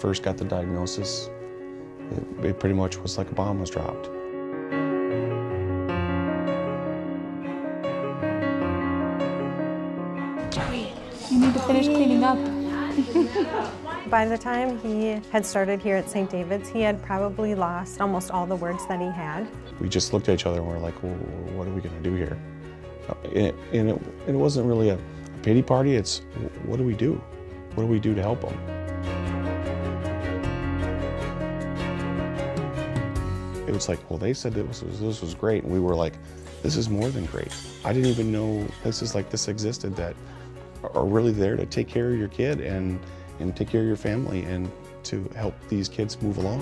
first got the diagnosis, it pretty much was like a bomb was dropped. Joey, you need to finish cleaning up. By the time he had started here at St. David's, he had probably lost almost all the words that he had. We just looked at each other and we're like, well, what are we going to do here? And it wasn't really a pity party, it's what do we do? What do we do to help him? It was like, well, they said this was great, and we were like, this is more than great. I didn't even know this existed, that are really there to take care of your kid and take care of your family and to help these kids move along.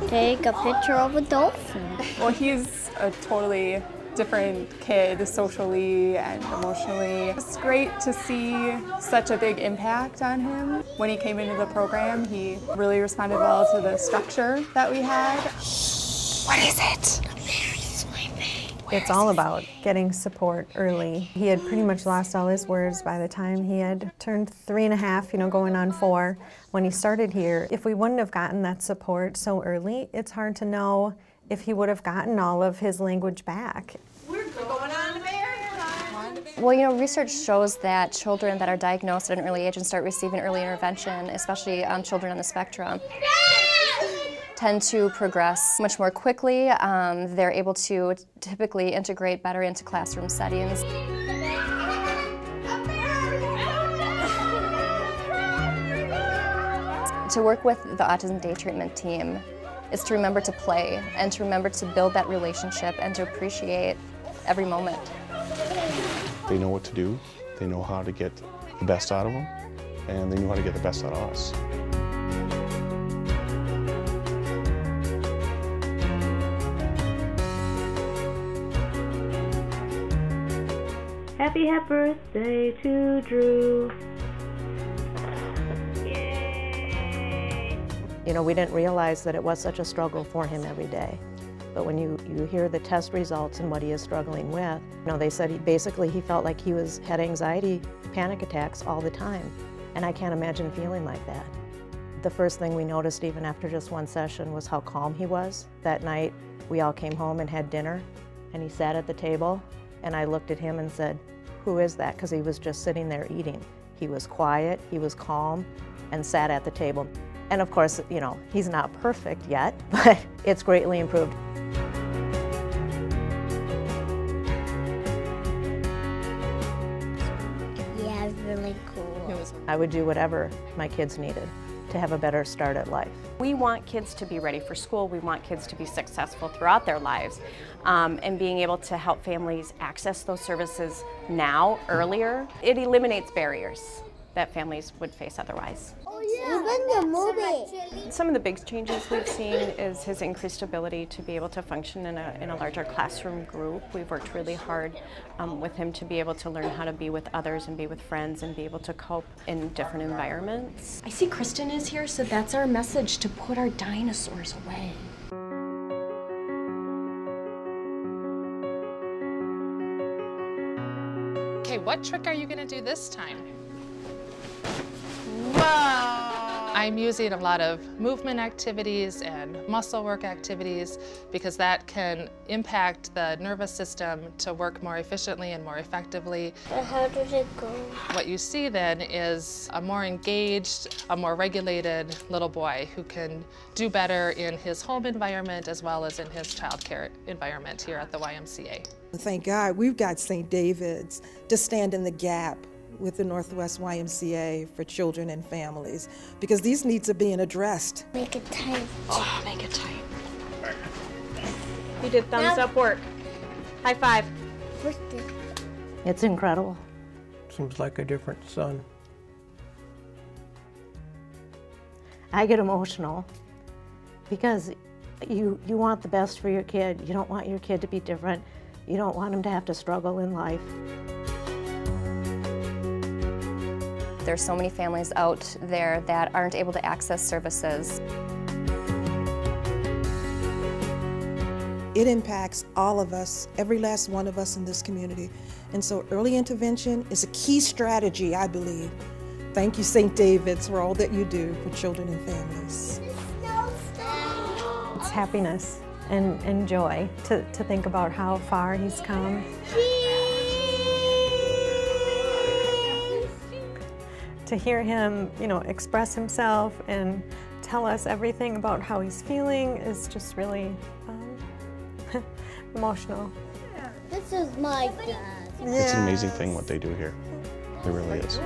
Take a picture of a dolphin. Well, he's a totally different kid socially and emotionally. It's great to see such a big impact on him. When he came into the program, he really responded well to the structure that we had. What is it? It's all about getting support early. He had pretty much lost all his words by the time he had turned 3.5, going on 4 when he started here. If we wouldn't have gotten that support so early, it's hard to know if he would have gotten all of his language back. We're going on the marathon. Well, research shows that children that are diagnosed at an early age and start receiving early intervention, especially children on the spectrum, tend to progress much more quickly. They're able to typically integrate better into classroom settings. To work with the Autism Day Treatment team is to remember to play and to remember to build that relationship and to appreciate every moment. They know what to do, they know how to get the best out of them, and they know how to get the best out of us. Happy birthday to Drew. Yay! We didn't realize that it was such a struggle for him every day. But when you hear the test results and what he is struggling with, they said he felt like he had anxiety, panic attacks all the time. And I can't imagine feeling like that. The first thing we noticed even after just one session was how calm he was. That night, we all came home and had dinner, and he sat at the table, and I looked at him and said, "Who is that?" Because he was just sitting there eating. He was quiet, he was calm, and sat at the table. And of course, he's not perfect yet, but it's greatly improved. Yeah, it's really cool. I would do whatever my kids needed to have a better start at life. We want kids to be ready for school. We want kids to be successful throughout their lives. And being able to help families access those services now, earlier, it eliminates barriers that families would face otherwise. Even the movie. Some of the big changes we've seen is his increased ability to be able to function in a larger classroom group. We've worked really hard with him to be able to learn how to be with others and be with friends and be able to cope in different environments. I see Kristen is here, so that's our message, to put our dinosaurs away. Okay, what trick are you going to do this time? Whoa! I'm using a lot of movement activities and muscle work activities because that can impact the nervous system to work more efficiently and more effectively. But how does it go? What you see then is a more engaged, a more regulated little boy who can do better in his home environment as well as in his childcare environment here at the YMCA. Thank God we've got St. David's to stand in the gap with the Northwest YMCA for children and families, because these needs are being addressed. Make it tight. Oh, make it tight. You did thumbs up work. High five. It's incredible. Seems like a different son. I get emotional because you want the best for your kid. You don't want your kid to be different. You don't want him to have to struggle in life. There's so many families out there that aren't able to access services. it impacts all of us, every last one of us in this community. And so early intervention is a key strategy, I believe. Thank you, St. David's, for all that you do for children and families. It's happiness and joy to think about how far he's come. To hear him, express himself and tell us everything about how he's feeling is just really emotional. This is my dad. It's an amazing thing what they do here. It really is.